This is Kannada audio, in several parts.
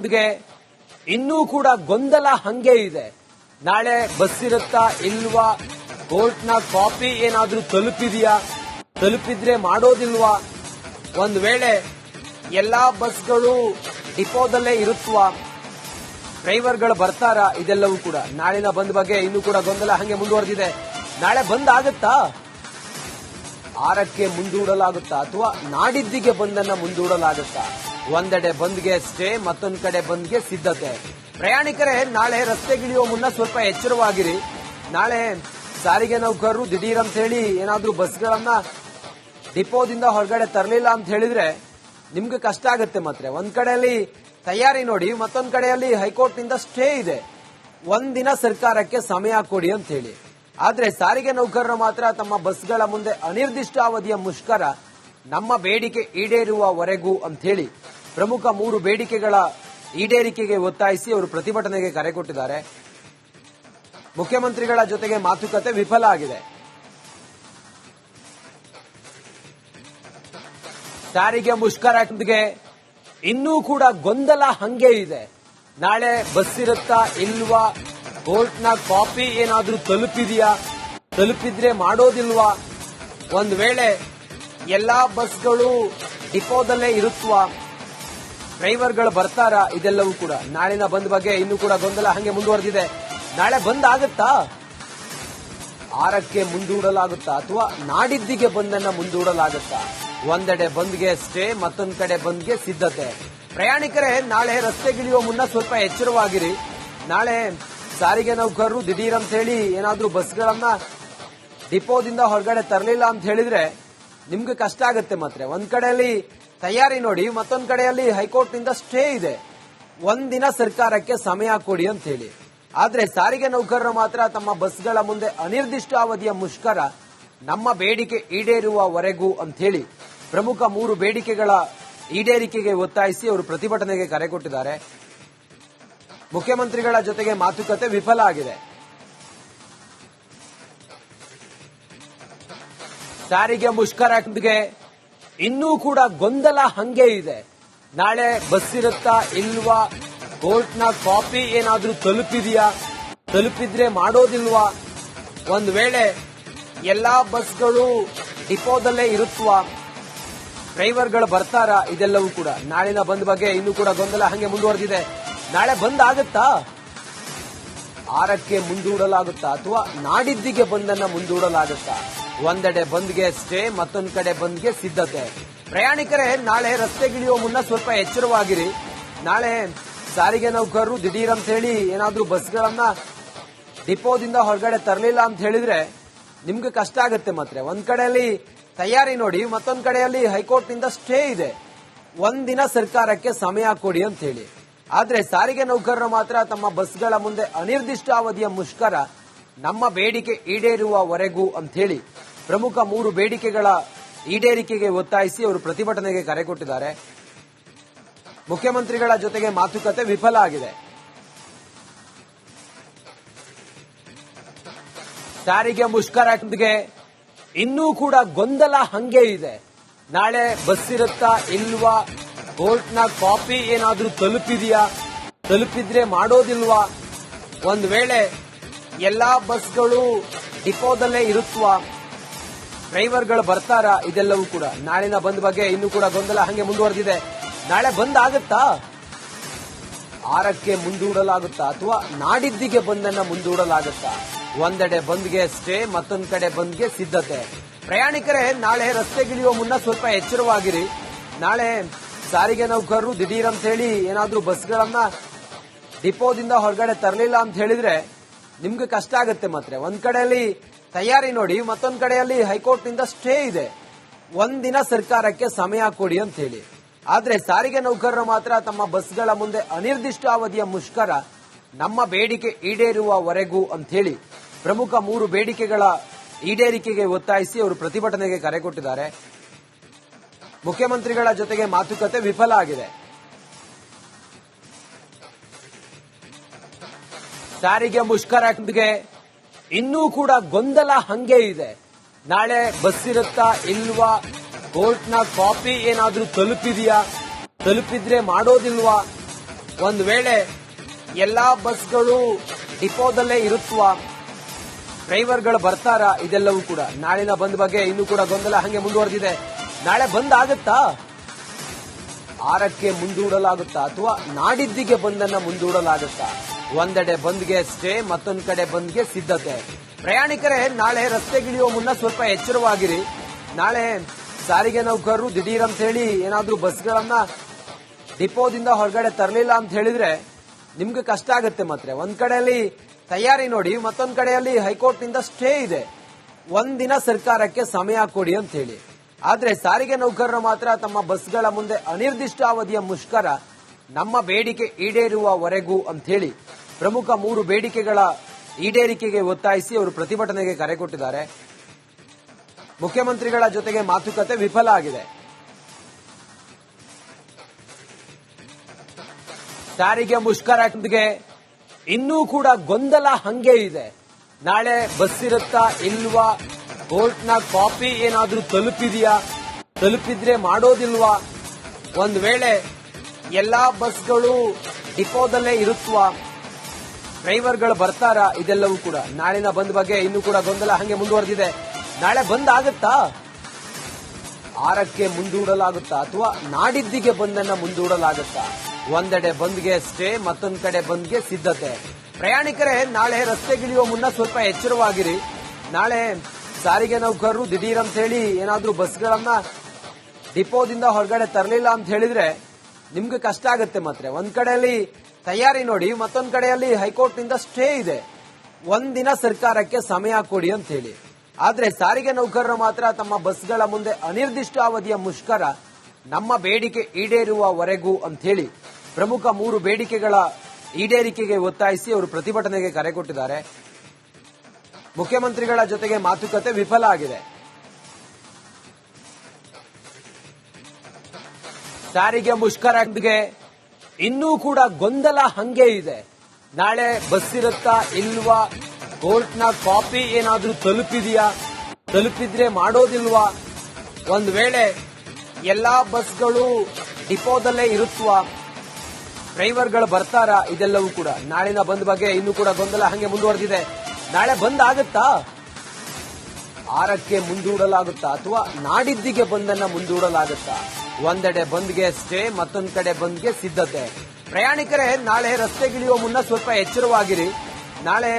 ಮುಷ್ಕರಕ್ಕೆ ಇನ್ನೂ ಕೂಡ ಗೊಂದಲ ಹಂಗೆ ಇದೆ. ನಾಳೆ ಬಸ್ ಇರುತ್ತಾ ಇಲ್ವಾ, ಕೋರ್ಟ್ನ ಕಾಪಿ ಏನಾದ್ರೂ ತಲುಪಿದೆಯಾ, ತಲುಪಿದ್ರೆ ಮಾಡೋದಿಲ್ವಾ, ಒಂದು ವೇಳೆ ಎಲ್ಲಾ ಬಸ್ಗಳು ಡಿಪೋದಲ್ಲೇ ಇರುತ್ತವಾ, ಡ್ರೈವರ್ಗಳು ಬರ್ತಾರಾ, ಇದೆಲ್ಲವೂ ಕೂಡ ನಾಳಿನ ಬಂದ್ ಬಗ್ಗೆ ಇನ್ನೂ ಕೂಡ ಗೊಂದಲ ಹಂಗೆ ಮುಂದುವರೆದಿದೆ. ನಾಳೆ ಬಂದ್ ಆಗುತ್ತಾ, 6ಕ್ಕೆ ಮುಂದೂಡಲಾಗುತ್ತಾ ಅಥವಾ ನಾಡಿದ್ದಿಗೆ ಬಂದನ್ನ ಮುಂದೂಡಲಾಗುತ್ತಾ? ಒಂದೆಡೆ ಬಂದ್ಗೆ ಸ್ಟೇ, ಮತ್ತೊಂದು ಕಡೆ ಬಂದ್ಗೆ ಸಿದ್ಧತೆ. ಪ್ರಯಾಣಿಕರೇ ನಾಳೆ ರಸ್ತೆಗಿಳಿಯುವ ಮುನ್ನ ಸ್ವಲ್ಪ ಎಚ್ಚರವಾಗಿರಿ. ನಾಳೆ ಸಾರಿಗೆ ನೌಕರರು ದಿಢೀರ್ ಅಂತ ಹೇಳಿ ಏನಾದ್ರೂ ಬಸ್ಗಳನ್ನ ಡಿಪೋದಿಂದ ಹೊರಗಡೆ ತರಲಿಲ್ಲ ಅಂತ ಹೇಳಿದ್ರೆ ನಿಮ್ಗೆ ಕಷ್ಟ ಆಗುತ್ತೆ. ಮಾತ್ರ ಒಂದ್ ಕಡೆಯಲ್ಲಿ ತಯಾರಿ ನೋಡಿ, ಮತ್ತೊಂದ್ ಕಡೆಯಲ್ಲಿ ಹೈಕೋರ್ಟ್ ನಿಂದ ಸ್ಟೇ ಇದೆ. ಒಂದಿನ ಸರ್ಕಾರಕ್ಕೆ ಸಮಯ ಕೊಡಿ ಅಂತ ಹೇಳಿ. ಆದ್ರೆ ಸಾರಿಗೆ ನೌಕರರು ಮಾತ್ರ ತಮ್ಮ ಬಸ್ಗಳ ಮುಂದೆ ಅನಿರ್ದಿಷ್ಟಾವಧಿಯ ಮುಷ್ಕರ, ನಮ್ಮ ಬೇಡಿಕೆ ಈಡೇರುವವರೆಗೂ ಅಂತ ಹೇಳಿ ಪ್ರಮುಖ 3 ಬೇಡಿಕೆಗಳ ಈಡೇರಿಕೆಗೆ ಒತ್ತಾಯಿಸಿ ಅವರು ಪ್ರತಿಭಟನೆಗೆ ಕರೆ ಕೊಟ್ಟಿದ್ದಾರೆ. ಮುಖ್ಯಮಂತ್ರಿಗಳ ಜೊತೆಗೆ ಮಾತುಕತೆ ವಿಫಲ ಆಗಿದೆ. ಸಾರಿಗೆ ಮುಷ್ಕರಕ್ಕೆ ಇನ್ನೂ ಕೂಡ ಗೊಂದಲ ಹಂಗೆ ಇದೆ. ನಾಳೆ ಬಸ್ ಇರುತ್ತಾ ಇಲ್ವಾ, ಕೋರ್ಟ್ನ ಕಾಪಿ ಏನಾದ್ರೂ ತಲುಪಿದೆಯಾ, ತಲುಪಿದ್ರೆ ಮಾಡೋದಿಲ್ವಾ, ಒಂದು ವೇಳೆ ಎಲ್ಲಾ ಬಸ್ಗಳು ಡಿಪೋದಲ್ಲೇ ಇರುತ್ತವಾ, ಡ್ರೈವರ್ಗಳು ಬರ್ತಾರಾ, ಇದೆಲ್ಲವೂ ಕೂಡ ನಾಳಿನ ಬಂದ್ ಬಗ್ಗೆ ಇನ್ನೂ ಕೂಡ ಗೊಂದಲ ಹಂಗೆ ಮುಂದುವರೆದಿದೆ. ನಾಳೆ ಬಂದ್ ಆಗುತ್ತಾ, 6ಕ್ಕೆ ಮುಂದೂಡಲಾಗುತ್ತಾ ಅಥವಾ ನಾಡಿದ್ದಿಗೆ ಬಂದನ್ನ ಮುಂದೂಡಲಾಗುತ್ತಾ? ಒಂದೆಡೆ ಬಂದ್ಗೆ ಸ್ಟೇ, ಮತ್ತೊಂದು ಕಡೆ ಬಂದ್ಗೆ ಸಿದ್ಧತೆ. ಪ್ರಯಾಣಿಕರೇ ನಾಳೆ ರಸ್ತೆಗಿಳಿಯುವ ಮುನ್ನ ಸ್ವಲ್ಪ ಎಚ್ಚರವಾಗಿರಿ. ನಾಳೆ ಸಾರಿಗೆ ನೌಕರರು ದಿಢೀರ್ ಅಂತ ಹೇಳಿ ಏನಾದ್ರೂ ಬಸ್ಗಳನ್ನ ಡಿಪೋದಿಂದ ಹೊರಗಡೆ ತರಲಿಲ್ಲ ಅಂತ ಹೇಳಿದ್ರೆ ನಿಮ್ಗೆ ಕಷ್ಟ ಆಗುತ್ತೆ. ಮಾತ್ರ ಒಂದ್ ಕಡೆಯಲ್ಲಿ ತಯಾರಿ ನೋಡಿ, ಮತ್ತೊಂದ್ ಕಡೆಯಲ್ಲಿ ಹೈಕೋರ್ಟ್ ನಿಂದ ಸ್ಟೇ ಇದೆ. ಒಂದಿನ ಸರ್ಕಾರಕ್ಕೆ ಸಮಯ ಕೊಡಿ ಅಂತ ಹೇಳಿ. ಆದ್ರೆ ಸಾರಿಗೆ ನೌಕರರು ಮಾತ್ರ ತಮ್ಮ ಬಸ್ಗಳ ಮುಂದೆ ಅನಿರ್ದಿಷ್ಟಾವಧಿಯ ಮುಷ್ಕರ, ನಮ್ಮ ಬೇಡಿಕೆ ಈಡೇರುವವರೆಗೂ ಅಂತ ಹೇಳಿ ಪ್ರಮುಖ 3 ಬೇಡಿಕೆಗಳ ಈಡೇರಿಕೆಗೆ ಒತ್ತಾಯಿಸಿ ಅವರು ಪ್ರತಿಭಟನೆಗೆ ಕರೆ ಕೊಟ್ಟಿದ್ದಾರೆ. ಮುಖ್ಯಮಂತ್ರಿಗಳ ಜೊತೆಗೆ ಮಾತುಕತೆ ವಿಫಲ ಆಗಿದೆ. ಸಾರಿಗೆ ಮುಷ್ಕರಕ್ಕೆ ಇನ್ನೂ ಕೂಡ ಗೊಂದಲ ಹಂಗೆ ಇದೆ. ನಾಳೆ ಬಸ್ ಇರುತ್ತಾ ಇಲ್ವಾ, ಕೋರ್ಟ್ನ ಕಾಪಿ ಏನಾದ್ರೂ ತಲುಪಿದೆಯಾ, ತಲುಪಿದ್ರೆ ಮಾಡೋದಿಲ್ವಾ, ಒಂದು ವೇಳೆ ಎಲ್ಲಾ ಬಸ್ಗಳು ಡಿಪೋದಲ್ಲೇ ಇರುತ್ತವಾ, ಡ್ರೈವರ್ಗಳು ಬರ್ತಾರಾ, ಇದೆಲ್ಲವೂ ಕೂಡ ನಾಳಿನ ಬಂದ್ ಬಗ್ಗೆ ಇನ್ನೂ ಕೂಡ ಗೊಂದಲ ಹಂಗೆ ಮುಂದುವರೆದಿದೆ. ನಾಳೆ ಬಂದ್ ಆಗುತ್ತಾ, 6ಕ್ಕೆ ಮುಂದೂಡಲಾಗುತ್ತಾ ಅಥವಾ ನಾಡಿದ್ದಿಗೆ ಬಂದನ್ನ ಮುಂದೂಡಲಾಗುತ್ತಾ? ಒಂದೆಡೆ ಬಂದ್ಗೆ ಸ್ಟೇ, ಮತ್ತೊಂದು ಕಡೆ ಬಂದ್ಗೆ ಸಿದ್ಧತೆ. ಪ್ರಯಾಣಿಕರೇ ನಾಳೆ ರಸ್ತೆಗಿಳಿಯುವ ಮುನ್ನ ಸ್ವಲ್ಪ ಎಚ್ಚರವಾಗಿರಿ. ನಾಳೆ ಸಾರಿಗೆ ನೌಕರರು ದಿಢೀರ್ ಅಂತ ಹೇಳಿ ಏನಾದ್ರೂ ಬಸ್ಗಳನ್ನ ಡಿಪೋದಿಂದ ಹೊರಗಡೆ ತರಲಿಲ್ಲ ಅಂತ ಹೇಳಿದ್ರೆ ನಿಮ್ಗೆ ಕಷ್ಟ ಆಗುತ್ತೆ. ಮಾತ್ರ ಒಂದ್ ಕಡೆಯಲ್ಲಿ ತಯಾರಿ ನೋಡಿ, ಮತ್ತೊಂದ್ ಕಡೆಯಲ್ಲಿ ಹೈಕೋರ್ಟ್ ನಿಂದ ಸ್ಟೇ ಇದೆ. ಒಂದಿನ ಸರ್ಕಾರಕ್ಕೆ ಸಮಯ ಕೊಡಿ ಅಂತ ಹೇಳಿ. ಆದ್ರೆ ಸಾರಿಗೆ ನೌಕರರು ಮಾತ್ರ ತಮ್ಮ ಬಸ್ಗಳ ಮುಂದೆ ಅನಿರ್ದಿಷ್ಟಾವಧಿಯ ಮುಷ್ಕರ, ನಮ್ಮ ಬೇಡಿಕೆ ಈಡೇರುವವರೆಗೂ ಅಂತ ಹೇಳಿ ಪ್ರಮುಖ 3 ಬೇಡಿಕೆಗಳ ಈಡೇರಿಕೆಗೆ ಒತ್ತಾಯಿಸಿ ಅವರು ಪ್ರತಿಭಟನೆಗೆ ಕರೆ ಕೊಟ್ಟಿದ್ದಾರೆ. ಮುಖ್ಯಮಂತ್ರಿಗಳ ಜೊತೆಗೆ ಮಾತುಕತೆ ವಿಫಲ ಆಗಿದೆ. ಸಾರಿಗೆ ಮುಷ್ಕರಕ್ಕೆ ಇನ್ನೂ ಕೂಡ ಗೊಂದಲ ಹಂಗೆ ಇದೆ. ನಾಳೆ ಬಸ್ ಇರುತ್ತಾ ಇಲ್ವಾ, ಕೋರ್ಟ್ನ ಕಾಪಿ ಏನಾದ್ರೂ ತಲುಪಿದೆಯಾ, ತಲುಪಿದ್ರೆ ಮಾಡೋದಿಲ್ವಾ, ಒಂದು ವೇಳೆ ಎಲ್ಲಾ ಬಸ್ಗಳು ಡಿಪೋದಲ್ಲೇ ಇರುತ್ತವಾ, ಡ್ರೈವರ್ಗಳು ಬರ್ತಾರಾ, ಇದೆಲ್ಲವೂ ಕೂಡ ನಾಳಿನ ಬಂದ್ ಬಗ್ಗೆ ಇನ್ನೂ ಕೂಡ ಗೊಂದಲ ಹಂಗೆ ಮುಂದುವರೆದಿದೆ. ನಾಳೆ ಬಂದ್ ಆಗುತ್ತಾ, 6ಕ್ಕೆ ಮುಂದೂಡಲಾಗುತ್ತಾ ಅಥವಾ ನಾಡಿದ್ದಿಗೆ ಬಂದನ್ನ ಮುಂದೂಡಲಾಗುತ್ತಾ? ಒಂದೆಡೆ ಬಂದ್ಗೆ ಸ್ಟೇ, ಮತ್ತೊಂದು ಕಡೆ ಬಂದ್ಗೆ ಸಿದ್ಧತೆ. ಪ್ರಯಾಣಿಕರೇ ನಾಳೆ ರಸ್ತೆಗಿಳಿಯುವ ಮುನ್ನ ಸ್ವಲ್ಪ ಎಚ್ಚರವಾಗಿರಿ. ನಾಳೆ ಸಾರಿಗೆ ನೌಕರರು ದಿಢೀರ್ ಅಂತ ಹೇಳಿ ಏನಾದ್ರೂ ಬಸ್ಗಳನ್ನ ಡಿಪೋದಿಂದ ಹೊರಗಡೆ ತರಲಿಲ್ಲ ಅಂತ ಹೇಳಿದ್ರೆ ನಿಮ್ಗೆ ಕಷ್ಟ ಆಗುತ್ತೆ. ಮಾತ್ರ ಒಂದ್ ಕಡೆಯಲ್ಲಿ ತಯಾರಿ ನೋಡಿ, ಮತ್ತೊಂದ್ ಕಡೆಯಲ್ಲಿ ಹೈಕೋರ್ಟ್ ನಿಂದ ಸ್ಟೇ ಇದೆ. ಒಂದಿನ ಸರ್ಕಾರಕ್ಕೆ ಸಮಯ ಕೊಡಿ ಅಂತ ಹೇಳಿ. ಆದ್ರೆ ಸಾರಿಗೆ ನೌಕರರು ಮಾತ್ರ ತಮ್ಮ ಬಸ್ಗಳ ಮುಂದೆ ಅನಿರ್ದಿಷ್ಟಾವಧಿಯ ಮುಷ್ಕರ, ನಮ್ಮ ಬೇಡಿಕೆ ಈಡೇರುವವರೆಗೂ ಅಂತ ಹೇಳಿ ಪ್ರಮುಖ 3 ಬೇಡಿಕೆಗಳ ಈಡೇರಿಕೆಗೆ ಒತ್ತಾಯಿಸಿ ಅವರು ಪ್ರತಿಭಟನೆಗೆ ಕರೆ ಕೊಟ್ಟಿದ್ದಾರೆ. ಮುಖ್ಯಮಂತ್ರಿಗಳ ಜೊತೆಗೆ ಮಾತುಕತೆ ವಿಫಲ ಆಗಿದೆ. ಸಾರಿಗೆ ಮುಷ್ಕರಕ್ಕೆ ಇನ್ನೂ ಕೂಡ ಗೊಂದಲ ಹಂಗೆ ಇದೆ. ನಾಳೆ ಬಸ್ ಇರುತ್ತಾ ಇಲ್ವಾ, ಕೋರ್ಟ್ನ ಕಾಪಿ ಏನಾದ್ರೂ ತಲುಪಿದೆಯಾ, ತಲುಪಿದ್ರೆ ಮಾಡೋದಿಲ್ವಾ, ಒಂದು ವೇಳೆ ಎಲ್ಲಾ ಬಸ್ಗಳು ಡಿಪೋದಲ್ಲೇ ಇರುತ್ತವಾ, ಡ್ರೈವರ್ಗಳು ಬರ್ತಾರಾ, ಇದೆಲ್ಲವೂ ಕೂಡ ನಾಳಿನ ಬಂದ್ ಬಗ್ಗೆ ಇನ್ನೂ ಕೂಡ ಗೊಂದಲ ಹಂಗೆ ಮುಂದುವರೆದಿದೆ. ನಾಳೆ ಬಂದ್ ಆಗುತ್ತಾ, 6ಕ್ಕೆ ಮುಂದೂಡಲಾಗುತ್ತಾ ಅಥವಾ ನಾಡಿದ್ದಿಗೆ ಬಂದನ್ನ ಮುಂದೂಡಲಾಗುತ್ತಾ? ಒಂದೆಡೆ ಬಂದ್ಗೆ ಸ್ಟೇ, ಮತ್ತೊಂದು ಕಡೆ ಬಂದ್ಗೆ ಸಿದ್ಧತೆ. ಪ್ರಯಾಣಿಕರೇ ನಾಳೆ ರಸ್ತೆಗಿಳಿಯುವ ಮುನ್ನ ಸ್ವಲ್ಪ ಎಚ್ಚರವಾಗಿರಿ. ನಾಳೆ ಸಾರಿಗೆ ನೌಕರರು ದಿಢೀರ್ ಅಂತ ಹೇಳಿ ಏನಾದ್ರೂ ಬಸ್ಗಳನ್ನ ಡಿಪೋದಿಂದ ಹೊರಗಡೆ ತರಲಿಲ್ಲ ಅಂತ ಹೇಳಿದ್ರೆ ನಿಮ್ಗೆ ಕಷ್ಟ ಆಗುತ್ತೆ. ಮಾತ್ರ ಒಂದ್ ಕಡೆಯಲ್ಲಿ ತಯಾರಿ ನೋಡಿ, ಮತ್ತೊಂದ್ ಕಡೆಯಲ್ಲಿ ಹೈಕೋರ್ಟ್ ನಿಂದ ಸ್ಟೇ ಇದೆ. ಒಂದಿನ ಸರ್ಕಾರಕ್ಕೆ ಸಮಯ ಕೊಡಿ ಅಂತ ಹೇಳಿ. ಆದ್ರೆ ಸಾರಿಗೆ ನೌಕರರು ಮಾತ್ರ ತಮ್ಮ ಬಸ್ಗಳ ಮುಂದೆ ಅನಿರ್ದಿಷ್ಟಾವಧಿಯ ಮುಷ್ಕರ, ನಮ್ಮ ಬೇಡಿಕೆ ಈಡೇರುವವರೆಗೂ ಅಂತ ಹೇಳಿ ಪ್ರಮುಖ 3 ಬೇಡಿಕೆಗಳ ಈಡೇರಿಕೆಗೆ ಒತ್ತಾಯಿಸಿ ಅವರು ಪ್ರತಿಭಟನೆಗೆ ಕರೆ ಕೊಟ್ಟಿದ್ದಾರೆ. ಮುಖ್ಯಮಂತ್ರಿಗಳ ಜೊತೆಗೆ ಮಾತುಕತೆ ವಿಫಲ ಆಗಿದೆ. ಸಾರಿಗೆ ಮುಷ್ಕರಕ್ಕೆ ಇನ್ನೂ ಕೂಡ ಗೊಂದಲ ಹಂಗೆ ಇದೆ. ನಾಳೆ ಬಸ್ ಇರುತ್ತಾ ಇಲ್ವಾ, ಕೋರ್ಟ್ನ ಕಾಪಿ ಏನಾದ್ರೂ ತಲುಪಿದೆಯಾ, ತಲುಪಿದ್ರೆ ಮಾಡೋದಿಲ್ವಾ, ಒಂದು ವೇಳೆ ಎಲ್ಲಾ ಬಸ್ಗಳು ಡಿಪೋದಲ್ಲೇ ಇರುತ್ತವಾ, ಡ್ರೈವರ್ಗಳು ಬರ್ತಾರಾ, ಇದೆಲ್ಲವೂ ಕೂಡ ನಾಳಿನ ಬಂದ್ ಬಗ್ಗೆ ಇನ್ನೂ ಕೂಡ ಗೊಂದಲ ಹಂಗೆ ಮುಂದುವರೆದಿದೆ. ನಾಳೆ ಬಂದ್ ಆಗುತ್ತಾ, 6ಕ್ಕೆ ಮುಂದೂಡಲಾಗುತ್ತಾ ಅಥವಾ ನಾಡಿದ್ದಿಗೆ ಬಂದನ್ನ ಮುಂದೂಡಲಾಗುತ್ತಾ? ಒಂದೆಡೆ ಬಂದ್ಗೆ ಸ್ಟೇ, ಮತ್ತೊಂದು ಕಡೆ ಬಂದ್ಗೆ ಸಿದ್ಧತೆ. ಪ್ರಯಾಣಿಕರೇ ನಾಳೆ ರಸ್ತೆಗಿಳಿಯುವ ಮುನ್ನ ಸ್ವಲ್ಪ ಎಚ್ಚರವಾಗಿರಿ. ನಾಳೆ ಸಾರಿಗೆ ನೌಕರರು ದಿಢೀರ್ ಅಂತ ಹೇಳಿ ಏನಾದ್ರೂ ಬಸ್ಗಳನ್ನ ಡಿಪೋದಿಂದ ಹೊರಗಡೆ ತರಲಿಲ್ಲ ಅಂತ ಹೇಳಿದ್ರೆ ನಿಮ್ಗೆ ಕಷ್ಟ ಆಗುತ್ತೆ. ಮಾತ್ರ ಒಂದ್ ಕಡೆಯಲ್ಲಿ ತಯಾರಿ ನೋಡಿ, ಮತ್ತೊಂದ್ ಕಡೆಯಲ್ಲಿ ಹೈಕೋರ್ಟ್ ನಿಂದ ಸ್ಟೇ ಇದೆ. ಒಂದಿನ ಸರ್ಕಾರಕ್ಕೆ ಸಮಯ ಕೊಡಿ ಅಂತ ಹೇಳಿ. ಆದ್ರೆ ಸಾರಿಗೆ ನೌಕರರು ಮಾತ್ರ ತಮ್ಮ ಬಸ್ಗಳ ಮುಂದೆ ಅನಿರ್ದಿಷ್ಟಾವಧಿಯ ಮುಷ್ಕರ, ನಮ್ಮ ಬೇಡಿಕೆ ಈಡೇರುವವರೆಗೂ ಅಂತ ಹೇಳಿ ಪ್ರಮುಖ 3 ಬೇಡಿಕೆಗಳ ಈಡೇರಿಕೆಗೆ ಒತ್ತಾಯಿಸಿ ಅವರು ಪ್ರತಿಭಟನೆಗೆ ಕರೆ ಕೊಟ್ಟಿದ್ದಾರೆ. ಮುಖ್ಯಮಂತ್ರಿಗಳ ಜೊತೆಗೆ ಮಾತುಕತೆ ವಿಫಲ ಆಗಿದೆ. ಸಾರಿಗೆ ಮುಷ್ಕರಕ್ಕೆ ಇನ್ನೂ ಕೂಡ ಗೊಂದಲ ಹಂಗೆ ಇದೆ. ನಾಳೆ ಬಸ್ ಇರುತ್ತಾ ಇಲ್ವಾ, ಕೋರ್ಟ್ನ ಕಾಪಿ ಏನಾದ್ರೂ ತಲುಪಿದೆಯಾ, ತಲುಪಿದ್ರೆ ಮಾಡೋದಿಲ್ವಾ, ಒಂದು ವೇಳೆ ಎಲ್ಲಾ ಬಸ್ಗಳು ಡಿಪೋದಲ್ಲೇ ಇರುತ್ತವಾ, ಡ್ರೈವರ್ಗಳು ಬರ್ತಾರಾ, ಇದೆಲ್ಲವೂ ಕೂಡ ನಾಳಿನ ಬಂದ್ ಬಗ್ಗೆ ಇನ್ನೂ ಕೂಡ ಗೊಂದಲ ಹಂಗೆ ಮುಂದುವರೆದಿದೆ. ನಾಳೆ ಬಂದ್ ಆಗುತ್ತಾ, 6ಕ್ಕೆ ಮುಂದೂಡಲಾಗುತ್ತಾ ಅಥವಾ ನಾಡಿದ್ದಿಗೆ ಬಂದನ್ನ ಮುಂದೂಡಲಾಗುತ್ತಾ? ಒಂದೆಡೆ ಬಂದ್ಗೆ ಸ್ಟೇ, ಮತ್ತೊಂದು ಕಡೆ ಬಂದ್ಗೆ ಸಿದ್ಧತೆ. ಪ್ರಯಾಣಿಕರೇ ನಾಳೆ ರಸ್ತೆಗಿಳಿಯುವ ಮುನ್ನ ಸ್ವಲ್ಪ ಎಚ್ಚರವಾಗಿರಿ. ನಾಳೆ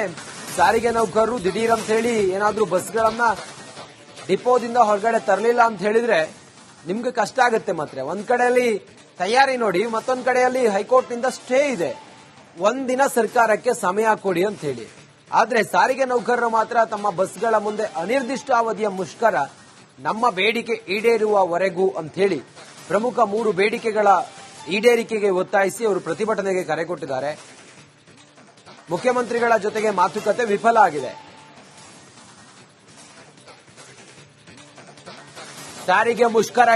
ಸಾರಿಗೆ ನೌಕರರು ದಿಢೀರ್ ಅಂತ ಹೇಳಿ ಏನಾದ್ರೂ ಬಸ್ಗಳನ್ನ ಡಿಪೋದಿಂದ ಹೊರಗಡೆ ತರಲಿಲ್ಲ ಅಂತ ಹೇಳಿದ್ರೆ ನಿಮ್ಗೆ ಕಷ್ಟ ಆಗುತ್ತೆ. ಮಾತ್ರ ಒಂದ್ ಕಡೆಯಲ್ಲಿ ತಯಾರಿ ನೋಡಿ, ಮತ್ತೊಂದ್ ಕಡೆಯಲ್ಲಿ ಹೈಕೋರ್ಟ್ ನಿಂದ ಸ್ಟೇ ಇದೆ. ಒಂದಿನ ಸರ್ಕಾರಕ್ಕೆ ಸಮಯ ಕೊಡಿ ಅಂತ ಹೇಳಿ. ಆದ್ರೆ ಸಾರಿಗೆ ನೌಕರರು ಮಾತ್ರ ತಮ್ಮ ಬಸ್ಗಳ ಮುಂದೆ ಅನಿರ್ದಿಷ್ಟಾವಧಿಯ ಮುಷ್ಕರ, ನಮ್ಮ ಬೇಡಿಕೆ ಈಡೇರುವವರೆಗೂ ಅಂತ ಹೇಳಿ ಪ್ರಮುಖ 3 ಬೇಡಿಕೆಗಳ ಈಡೇರಿಕೆಗೆ ಒತ್ತಾಯಿಸಿ ಅವರು ಪ್ರತಿಭಟನೆಗೆ ಕರೆ ಕೊಟ್ಟಿದ್ದಾರೆ. ಮುಖ್ಯಮಂತ್ರಿಗಳ ಜೊತೆಗೆ ಮಾತುಕತೆ ವಿಫಲ ಆಗಿದೆ. ಸಾರಿಗೆ ಮುಷ್ಕರ